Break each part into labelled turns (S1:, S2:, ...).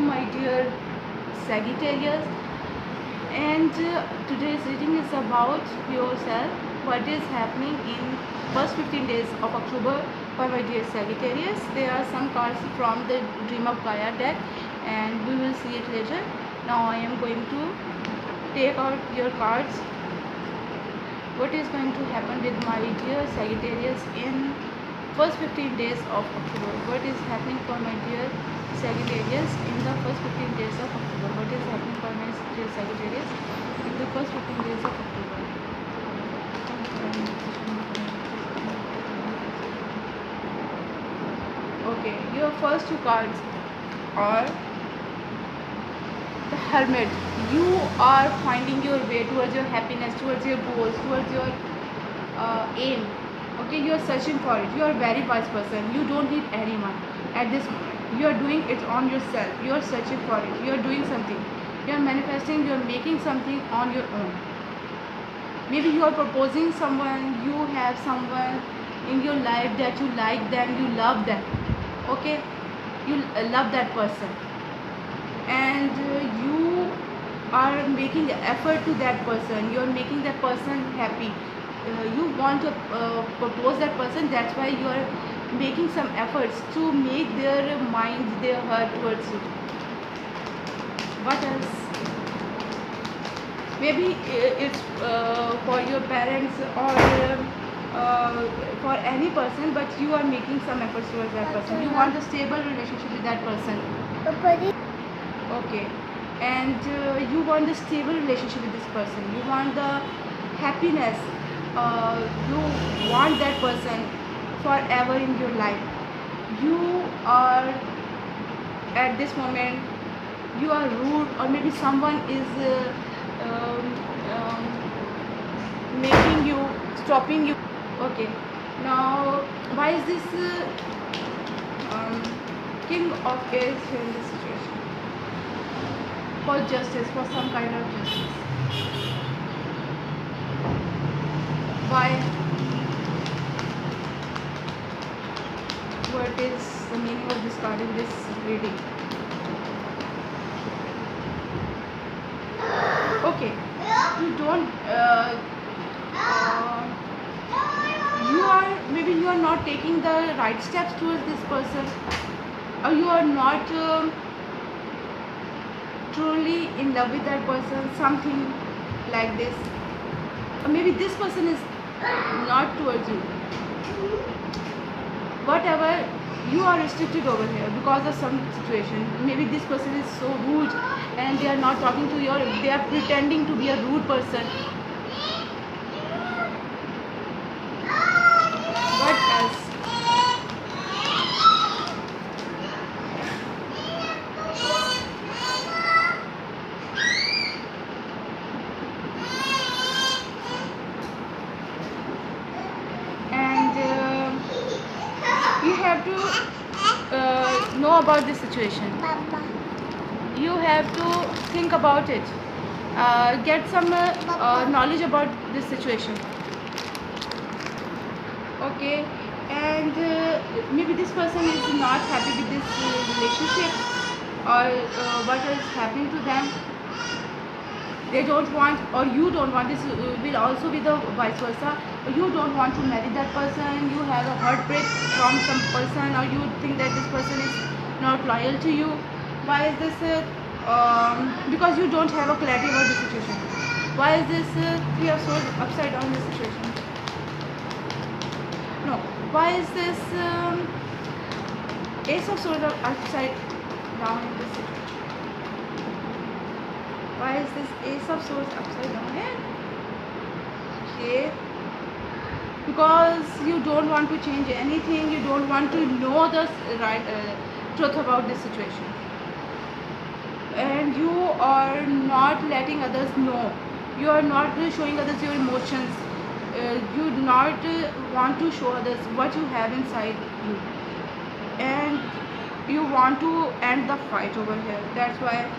S1: my dear Sagittarius, and today's reading is about yourself. What is happening in first 15 days of October for my dear Sagittarius? There are some cards from the Dream of Gaia deck, and we will see it later. Now I am going to take out your cards. What is going to happen with my dear Sagittarius in first 15 days of October? What is happening for my dear Sagittarius in the first 15 days of October? What is happening for my dear Sagittarius in the first 15 days of October? Okay, your first two cards are the Hermit. You are finding your way towards your happiness, towards your goals, towards your aim. Okay, you are searching for it. You are a very wise person. You don't need anyone at this moment. You are doing it on yourself. You are searching for it. You are doing something. You are manifesting. You are making something on your own. Maybe you are proposing someone. You have someone in your life that you like them. You love them. Okay, you love that person, and you are making effort to that person. You are making that person happy. You want to propose that person. That's why you are making some efforts to make their mind, their heart towards you. What else? Maybe it's for your parents or for any person, but you are making some efforts towards that person. You want a stable relationship with that person. Okay, and you want a stable relationship with this person. You want the happiness. You want that person forever in your life. You are at this moment, you are rude, or maybe someone is making you, stopping you. Okay, now why is this King of Airs here in this situation? For justice, for some kind of justice. Why? What is the meaning of this card in this reading? Okay, you don't you are, maybe you are not taking the right steps towards this person, or you are not truly in love with that person, something like this, or maybe this person is not towards you. Whatever, you are restricted over here because of some situation. Maybe this person is so rude and they are not talking to you, they are pretending to be a rude person. What else? And you have to know about this situation. You have to think about it, get some knowledge about this situation. Okay, and maybe this person is not happy with this relationship, or what is happening to them. They don't want, or you don't want, this will also be the vice versa. You don't want to marry that person. You have a heartbreak from some person, or you think that this person is not loyal to you. Why is this? Because you don't have a clarity about the situation. Why is this Three of Swords upside down in this situation? No. Why is this Ace of Swords upside down in this situation? Why is this Ace of Swords upside down here? Okay. Because you don't want to change anything. You don't want to know the truth about this situation. And you are not letting others know. You are not showing others your emotions. You do not want to show others what you have inside you. And you want to end the fight over here. That's why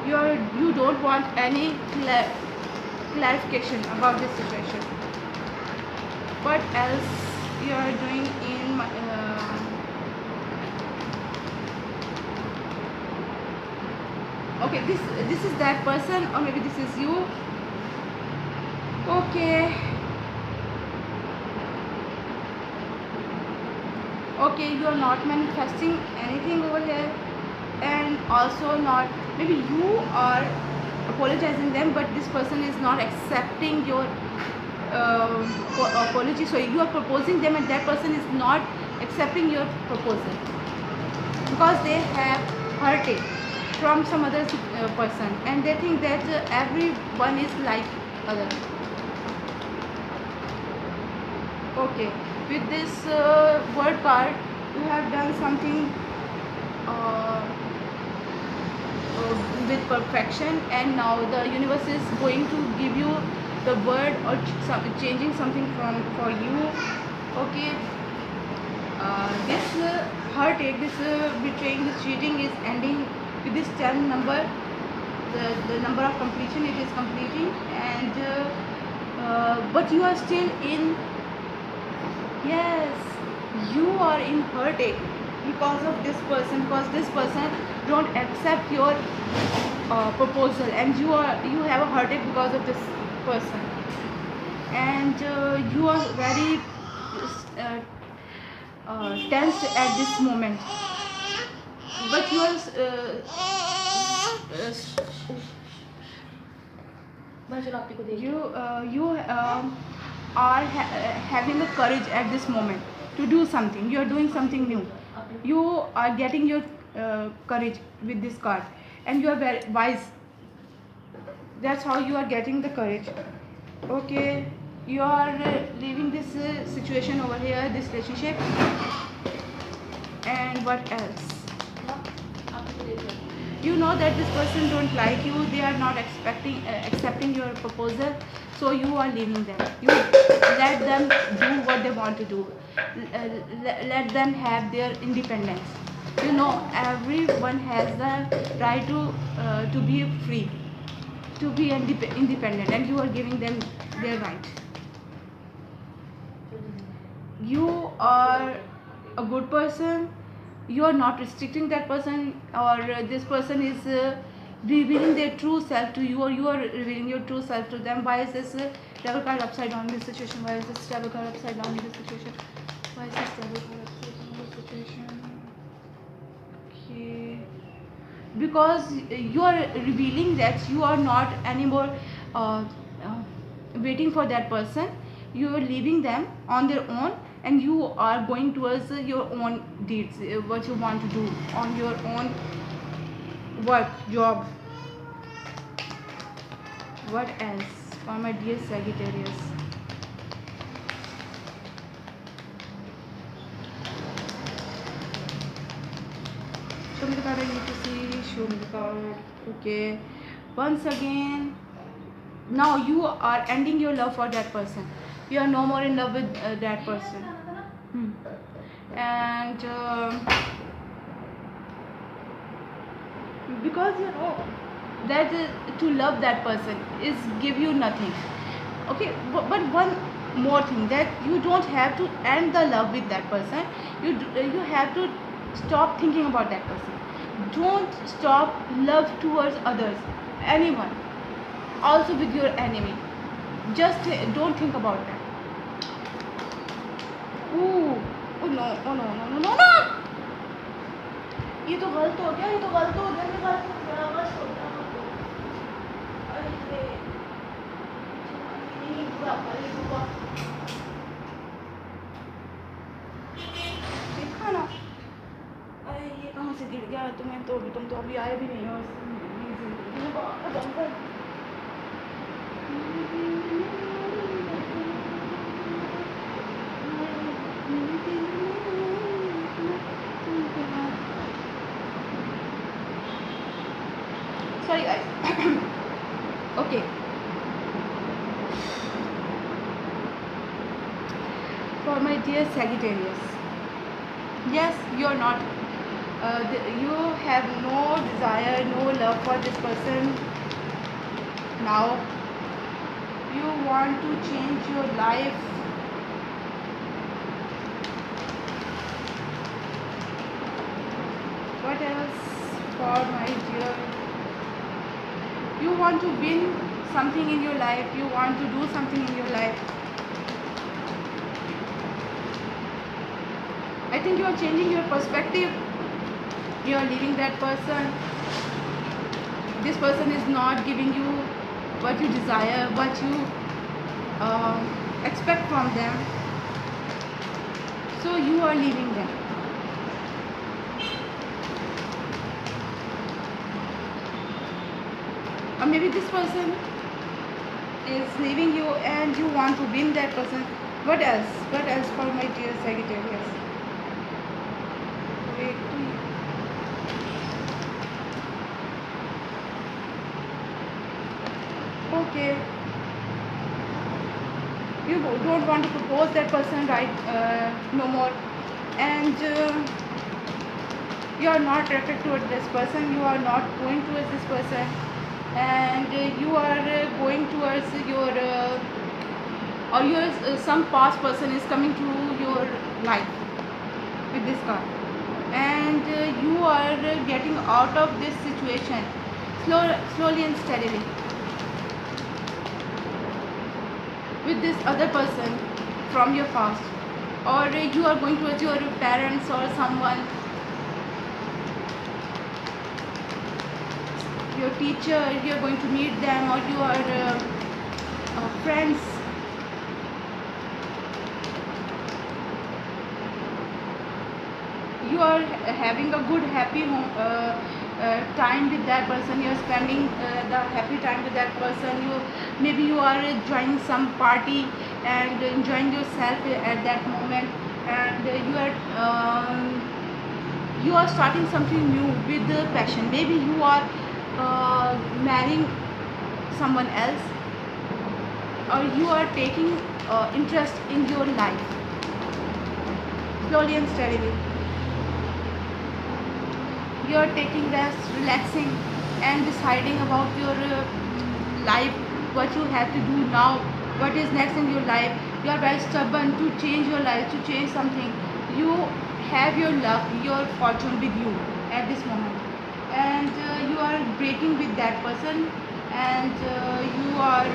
S1: you don't want any clarification about this situation. What else you are doing in Okay, this is that person, or maybe this is you. Okay. Okay, you are not manifesting anything over here, and also not, maybe you are apologizing them, but this person is not accepting your apology. So you are proposing them and that person is not accepting your proposal because they have heard it from some other person, and they think that everyone is like other. Okay, with this word card you have done something uh, with perfection, and now the universe is going to give you the word or changing something from for you. Okay, this heartache, this betraying, this cheating is ending with this 10 number, the number of completion it is completing, and but you are still in, yes, you are in heartache because of this person, because this person don't accept your proposal, and you have a heartache because of this person, and you are very uh, tense at this moment, but you are you are having the courage at this moment to do something. You are doing something new. You are getting your courage with this card, and you are very wise. That's how you are getting the courage. Okay, you are leaving this situation over here, this relationship, and what else? You know that this person don't like you, they are not accepting your proposal, so you are leaving them. You let them do what they want to do. Let them have their independence. You know, everyone has the right to be free, to be independent, and you are giving them their right. You are a good person. You are not restricting that person, or this person is revealing their true self to you, or you are revealing your true self to them. Why is this devil card upside down in this situation? Why is this devil card upside down in this situation? Why is this devil card upside down in this situation? Okay, because you are revealing that you are not anymore uh, uh, waiting for that person. You are leaving them on their own, and you are going towards your own deeds, what you want to do on your own work, job. What else for my dear Sagittarius? Show me the card I need to see. Show me the card. Okay, once again, now you are ending your love for that person. You are no more in love with that person. And because you know that to love that person is give you nothing. Okay, but one more thing, that you don't have to end the love with that person. You have to stop thinking about that person. Don't stop love towards others, anyone, also with your enemy. Just don't think about that. Ooh, oh no, oh no, no, no, no, no. ये तो गलत हो गया, ये तो गलत हो गया, ये गलत हो गया, बस हो गया, मत हो। अरे नहीं हुआ, अरे हुआ। देखा ना, अरे ये कहाँ से गिर गया? तुम तो अभी आए भी नहीं हो। Sorry guys. Okay, for my dear Sagittarius, yes, you're not you have no desire, no love for this person. Now you want to change your life. What else for my dear You want to win something in your life, you want to do something in your life. I think you are changing your perspective. You are leaving that person. This person is not giving you what you desire, what you expect from them, so you are leaving them. Or maybe this person is leaving you and you want to win that person. What else? What else for my dear Sagittarius? Wait. Okay. You don't want to propose that person right no more, and you are not attracted towards this person, you are not going towards this person, and you are going towards your or your some past person is coming to your life with this card, and you are getting out of this situation slowly and steadily with this other person from your past, or you are going towards your parents or someone, your teacher, you are going to meet them, or your friends. You are having a good happy time with that person, you are spending the happy time with that person. Maybe you are joining some party and enjoying yourself at that moment, and you are starting something new with the passion. Maybe you are marrying someone else, or you are taking interest in your life slowly and steadily. You are taking rest, relaxing, and deciding about your life, what you have to do now, what is next in your life. You are very stubborn to change your life, to change something. You have your luck, your fortune with you at this moment, and you are breaking with that person, and you are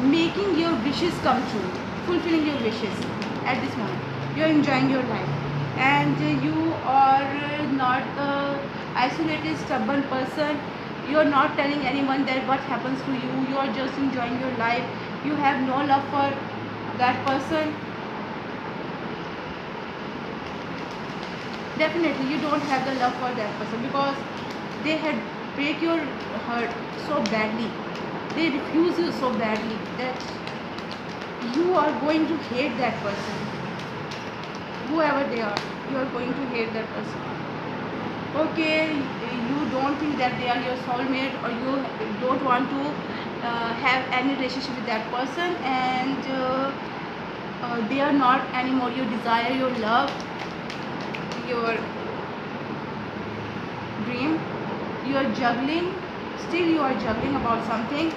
S1: making your wishes come true, fulfilling your wishes at this moment. You are enjoying your life, and you are not a isolated stubborn person. You are not telling anyone that what happens to you. You are just enjoying your life. You have no love for that person. Definitely you don't have the love for that person, because they had break your heart so badly, they refuse you so badly that you are going to hate that person. Whoever they are, you are going to hate that person. Okay, you don't think that they are your soulmate, or you don't want to have any relationship with that person, and they are not anymore your desire, your love, your dream. You are juggling, still you are juggling about something.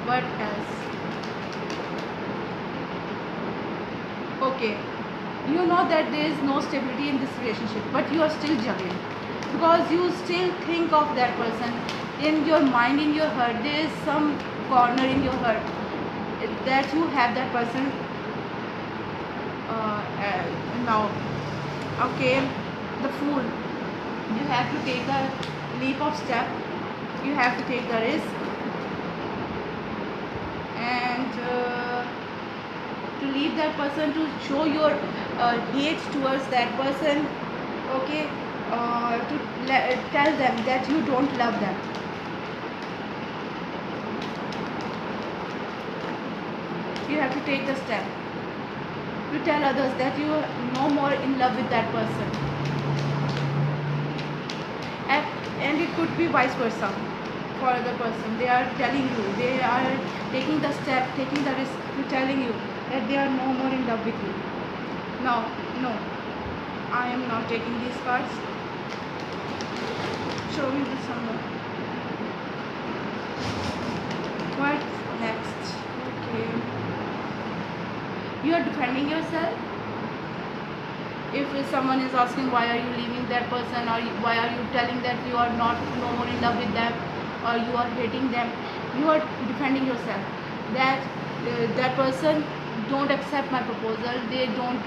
S1: What else? Okay, you know that there is no stability in this relationship, but you are still juggling, because you still think of that person in your mind, in your heart. There is some corner in your heart that you have that person now. Okay, the fool. You have to take a leap of step, you have to take the risk, and to leave that person, to show your hate towards that person. Okay, to tell them that you don't love them. You have to take the step to tell others that you are no more in love with that person, and it could be vice versa for other person. They are telling you, they are taking the step, taking the risk to telling you that they are no more in love with you. No, no, I am not taking these cards. Show me the someone. What next? Okay, you are defending yourself. If someone is asking why are you leaving that person, or why are you telling that you are not no more in love with them, or you are hating them. You are defending yourself that that person don't accept my proposal, they don't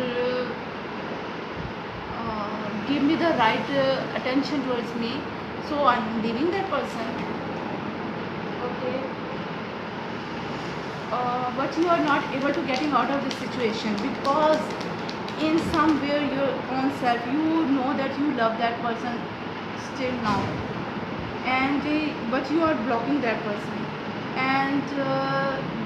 S1: give me the right attention towards me, so I'm leaving that person. Okay. But you are not able to getting out of this situation because in somewhere your own self you know that you love that person still now, and but you are blocking that person, and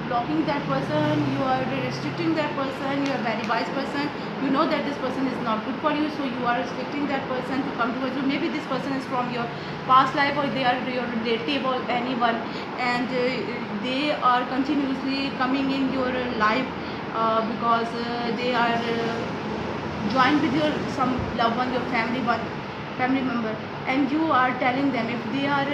S1: blocking that person, you are restricting that person. You are very wise person, you know that this person is not good for you, so you are restricting that person to come towards you. Maybe this person is from your past life, or they are your relative or anyone, and they are continuously coming in your life because they are joined with your some loved one, your family member, and you are telling them, if they are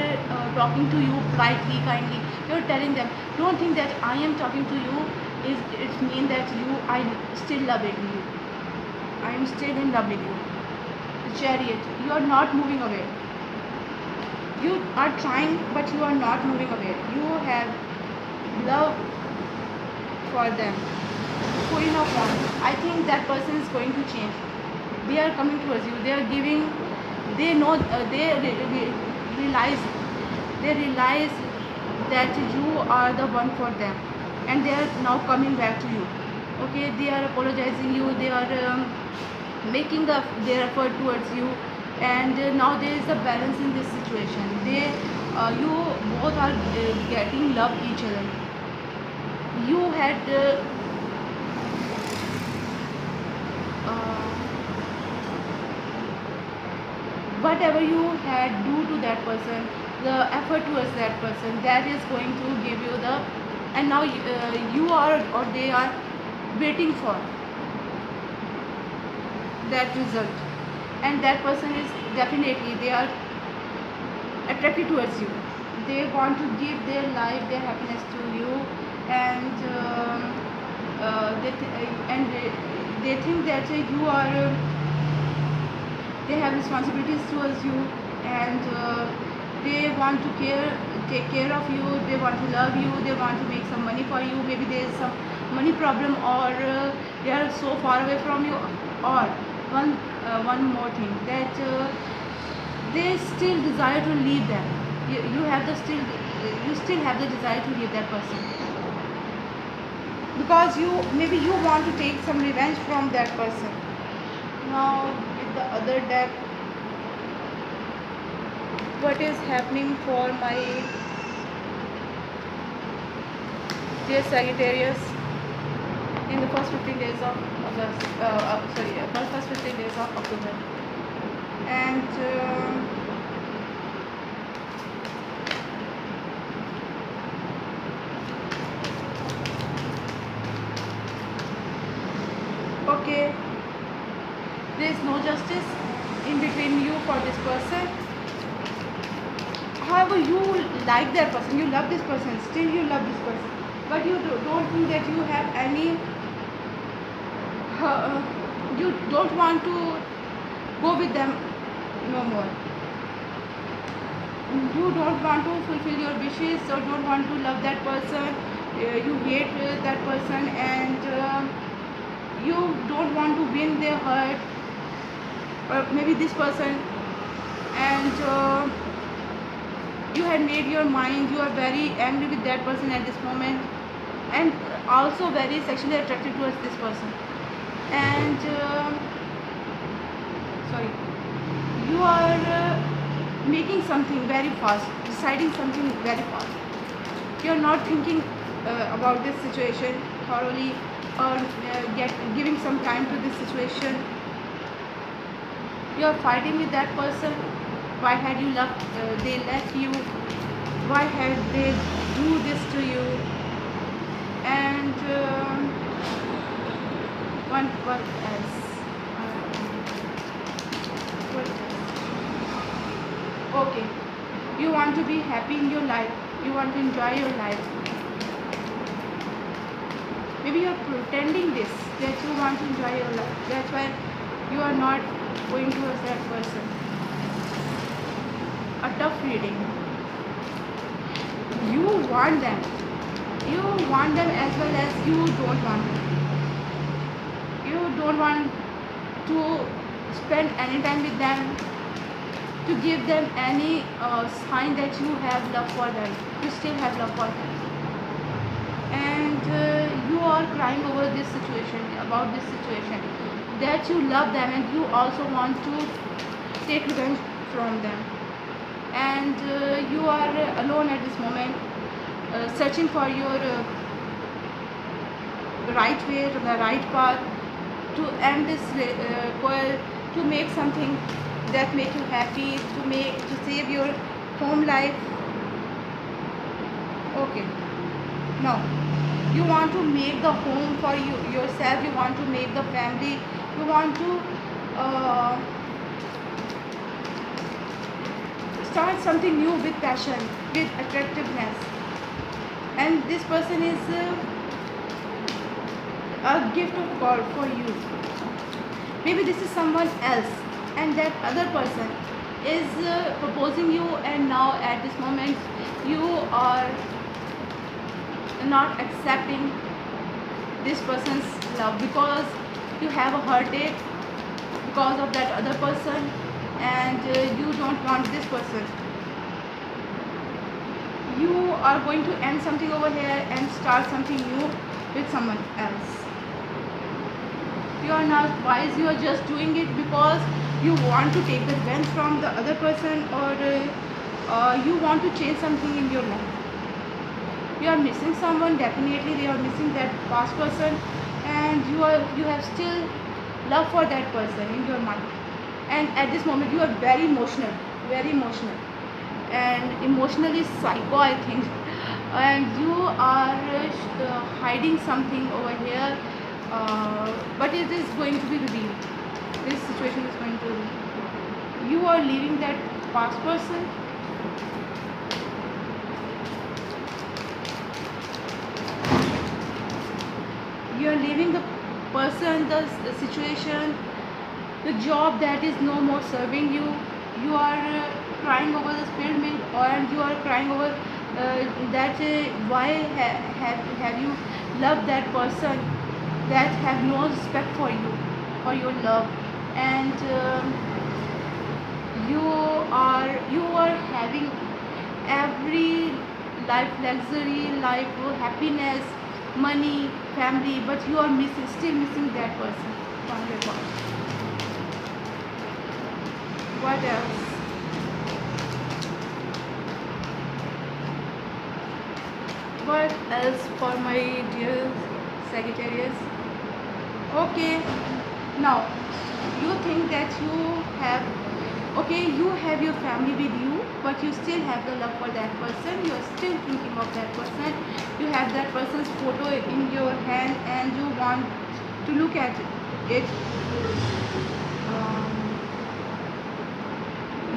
S1: talking to you politely, kindly, you're telling them, don't think that I am talking to you is it mean that I still loving you, I am still in love with you. The chariot, you are not moving away, you are trying but you are not moving away. You have love for them, Queen of Wands. I think that person is going to change. They are coming towards you. They are giving. They know. Realize. They realize that you are the one for them, and they are now coming back to you. Okay. They are apologizing you. They are making their effort towards you, and now there is a balance in this situation. You both are getting love each other. You had. Uh, Whatever you had do to that person, the effort towards that person, that is going to give you the, and now you are or they are waiting for that result, and that person is definitely, they are attracted towards you. They want to give their life, their happiness to you, and they think that you are they have responsibilities towards you, and they want to take care of you, they want to love you, they want to make some money for you. Maybe there is some money problem, or they are so far away from you, or one more thing, that they still desire to leave them. You still have the desire to leave that person, because maybe you want to take some revenge from that person. Now with the other deck, what is happening for my dear Sagittarius in the first 15 days of August, first 15 days of October, and okay, there is no justice in between you for this person. However, you like that person, you love this person, still you love this person, but you don't think that you have any you don't want to go with them no more. You don't want to fulfill your wishes, or don't want to love that person. You hate that person, and you don't want to win their heart, or maybe this person, and you had made your mind, you are very angry with that person at this moment, and also very sexually attracted towards this person, and sorry, you are making something very fast, deciding something very fast. You are not thinking about this situation thoroughly, or giving some time to this situation. You are fighting with that person. Why had you they left you? Why had they do this to you? And what else? What else? Okay, you want to be happy in your life, you want to enjoy your life. Maybe you are pretending this, that you want to enjoy your life, that's why you are not going towards that person. A tough reading. You want them. You want them as well as you don't want them. You don't want to spend any time with them, to give them any sign that you have love for them. You still have love for them. And you are crying over this situation, about this situation, that you love them and you also want to take revenge from them. And you are alone at this moment, searching for your right way, to the right path, to end this coil, to make something that make you happy, to save your home life. Okay, now you want to make the home for yourself, you want to make the family, you want to uh, start something new with passion, with attractiveness. And this person is a gift of God for you. Maybe this is someone else, and that other person is proposing you, and now at this moment you are not accepting this person's love because you have a heartache because of that other person, and you don't want this person. You are going to end something over here and start something new with someone else. You are not wise, you are just doing it because you want to take the revenge from the other person, or you want to change something in your life. You are missing someone, definitely you are missing that past person, and you have still love for that person in your mind. And at this moment you are very emotional, and emotionally psycho, I think. And you are hiding something over here, but it is going to be revealed. This situation is going to reveal. You are leaving that past person. You are leaving the person, the situation, the job that is no more serving you. You are crying over the spilled milk, and you are crying over that why have you loved that person that have no respect for you, for your love. And you are having every life luxury, life happiness, money, family, but you are still missing that person from your life. What else? What else for my dear Sagittarius? Okay, now you think that you have your family with you, but you still have the love for that person, you are still thinking of that person, you have that person's photo in your hand and you want to look at it.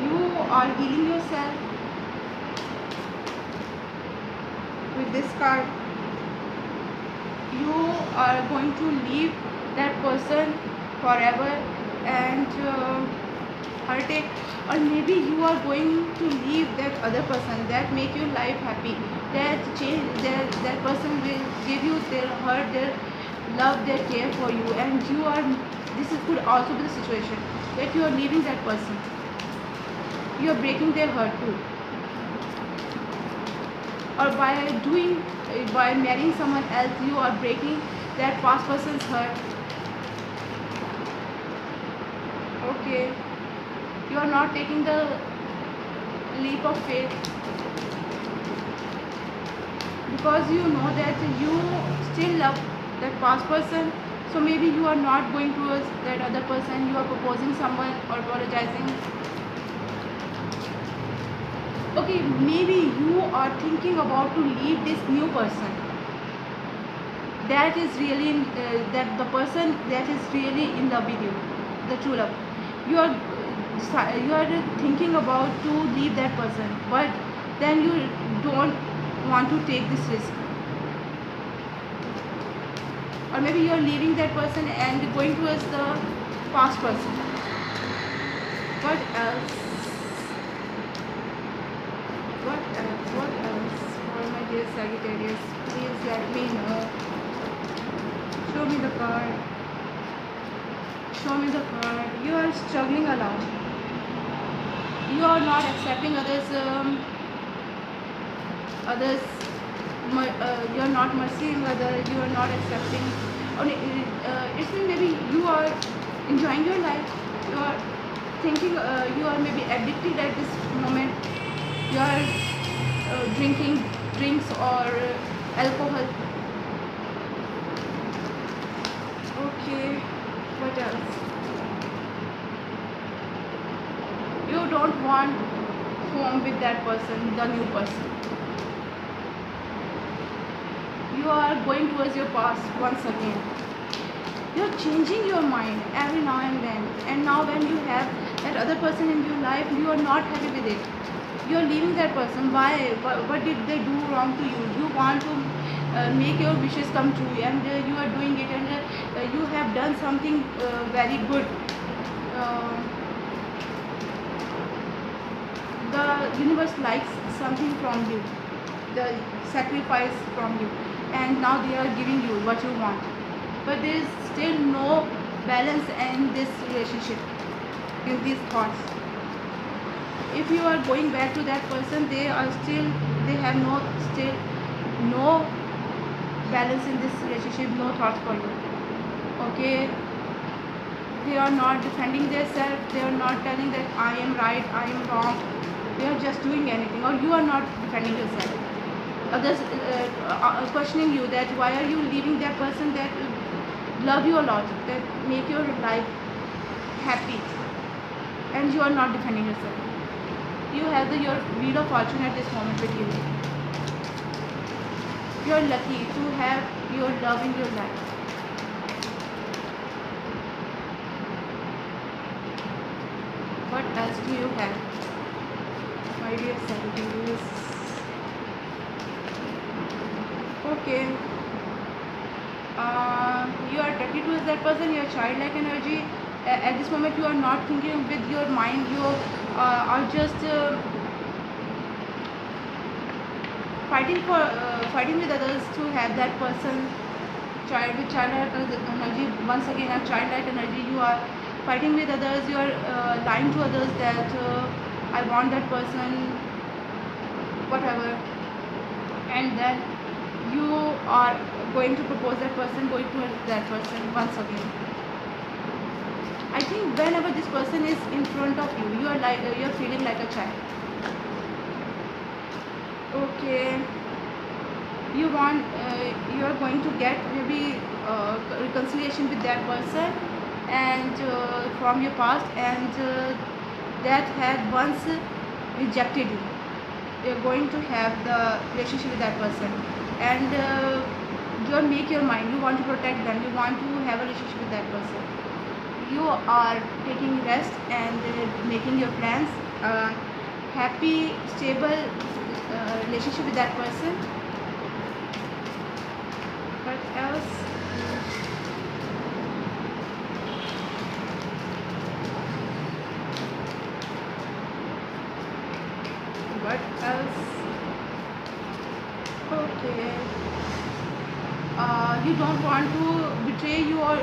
S1: You are healing yourself with this card. You are going to leave that person forever and heartache, or maybe you are going to leave that other person that make your life happy, that change, that person will give you their heart, their love, their care for you, and you are, this could also be the situation that you are leaving that person, you are breaking their heart too, or by marrying someone else you are breaking that past person's heart. Okay, you are not taking the leap of faith because you know that you still love that past person, so maybe you are not going towards that other person, you are proposing someone or apologizing. Okay, maybe you are thinking about to leave this new person that is really that the person that is really in love with you, the true love. You are thinking about to leave that person, but then you don't want to take this risk, or maybe you are leaving that person and going towards the past person. What else? What else? What else? For my dear Sagittarius, please let me know. Show me the card. Show me the card. You are struggling a lot. You are not accepting others. You are not mercying others. You are not accepting. It's maybe you are enjoying your life. You are thinking. You are maybe addicted at this moment. You are drinking drinks or alcohol. Okay. What else? You don't want home with that person, the new person. You are going towards your past once again. You're changing your mind every now and then. And now when you have that other person in your life, you are not happy with it. You're leaving that person. Why? What did they do wrong to you? You want to make your wishes come true, and you are doing it, and you have done something very good. Uh, the universe likes something from you, the sacrifice from you, and now they are giving you what you want, but there is still no balance in this relationship, in these thoughts. If you are going back to that person, they have no balance in this relationship, no thoughts for you. Okay, they are not defending themselves, they are not telling that I am right, I am wrong. They are just doing anything, or you are not defending yourself. Others questioning you that why are you leaving that person that love you a lot, that make your life happy, and you are not defending yourself. You have your wheel of fortune at this moment with you. You are lucky to have your love in your life. What else do you have, my dear Sagittarius? Okay. You are attracted to that person, your childlike energy. At this moment, you are not thinking with your mind. You are just fighting with others to have that person. With childlike energy, once again, a childlike energy. You are fighting with others. You are lying to others that I want that person, whatever, and then you are going to propose that person, going to that person once again. I think whenever this person is in front of you, you are like you're feeling like a child. Okay, you want you are going to get maybe reconciliation with that person, and from your past, and that had once rejected you. You're going to have the relationship with that person, and you make your mind, you want to protect them, you want to have a relationship with that person. You are taking rest and making your plans, happy, stable relationship with that person. What else? What else? Okay. You don't want to betray you or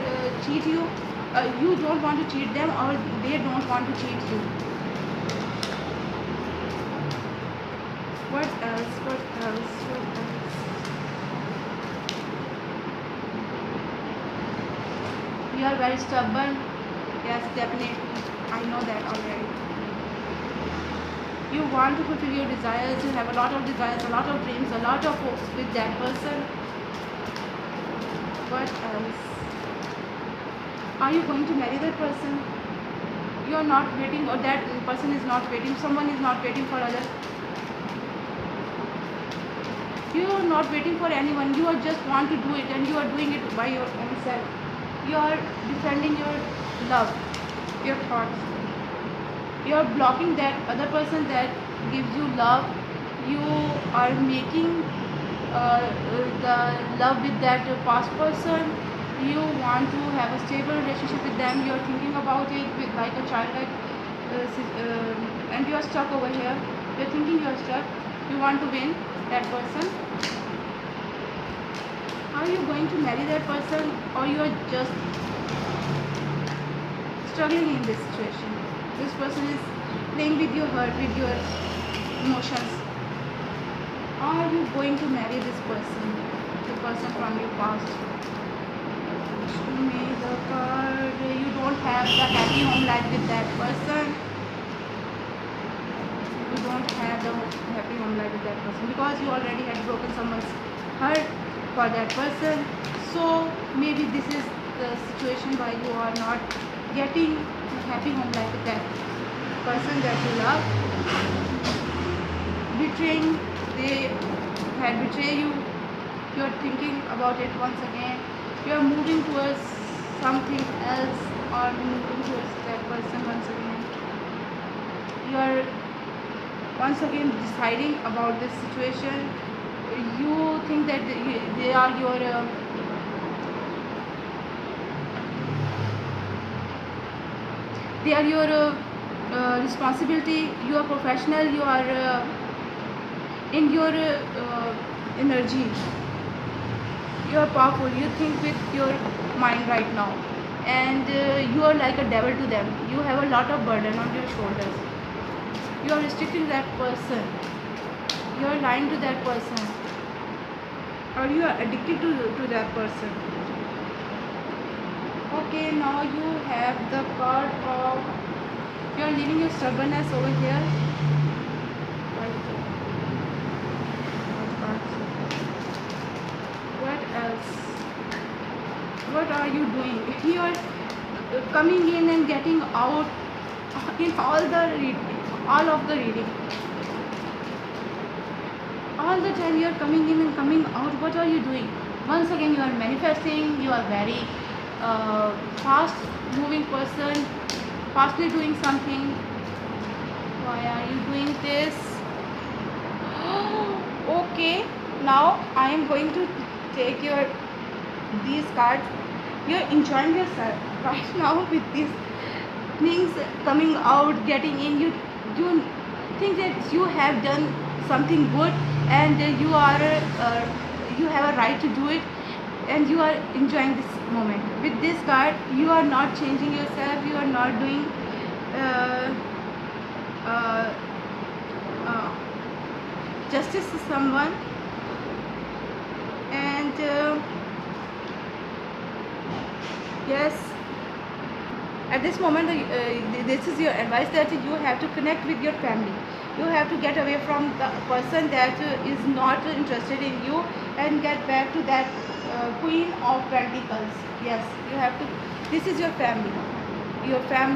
S1: cheat you. You don't want to cheat them, or they don't want to cheat you. What else? What else? What else? You are very stubborn. Yes, definitely. I know that already. You want to fulfill your desires. You have a lot of desires, a lot of dreams, a lot of hopes with that person. What else? Are you going to marry that person? You are not waiting, or that person is not waiting. Someone is not waiting for others. You are not waiting for anyone. You are just want to do it, and you are doing it by your own self. You are defending your love, your thoughts. You are blocking that other person that gives you love. You are making the love with that past person. You want to have a stable relationship with them. You are thinking about it with like a child, like and you are stuck over here. You're thinking you're stuck. You want to win that person. Are you going to marry that person, or you are just struggling in this situation? This person is playing with your heart, with your emotions. Are you going to marry this person, the person from your past? Show me the card. You don't have the happy home life with that person. You don't have the happy home life with that person because you already had broken someone's heart for that person. So maybe this is the situation why you are not getting a happy home life with that person that you love. Betraying, they had betrayed you. You are thinking about it once again. You are moving towards something else, or moving towards that person once again. You are once again deciding about this situation. You think that they are your responsibility. You are professional. You are in your energy. You are powerful. You think with your mind right now, and you are like a devil to them. You have a lot of burden on your shoulders. You are restricting that person. You are lying to that person, or you are addicted to that person. Okay, now you have the card of, you are leaving your stubbornness over here. What else? What are you doing? You are coming in and getting out in all of the reading. All the time you are coming in and coming out. What are you doing? Once again you are manifesting. You are very fast moving person, fastly doing something. Why are you doing this? Okay, now I am going to take these cards. You're enjoying yourself right now with these things coming out, getting in. You think that you have done something good, and you have a right to do it, and you are enjoying this moment. With this card, you are not changing yourself. You are not doing uh, uh, justice to someone, and yes, at this moment this is your advice, that you have to connect with your family. You have to get away from the person that is not interested in you, and get back to that Queen of Pentacles. Yes, you have to. This is your family. Your family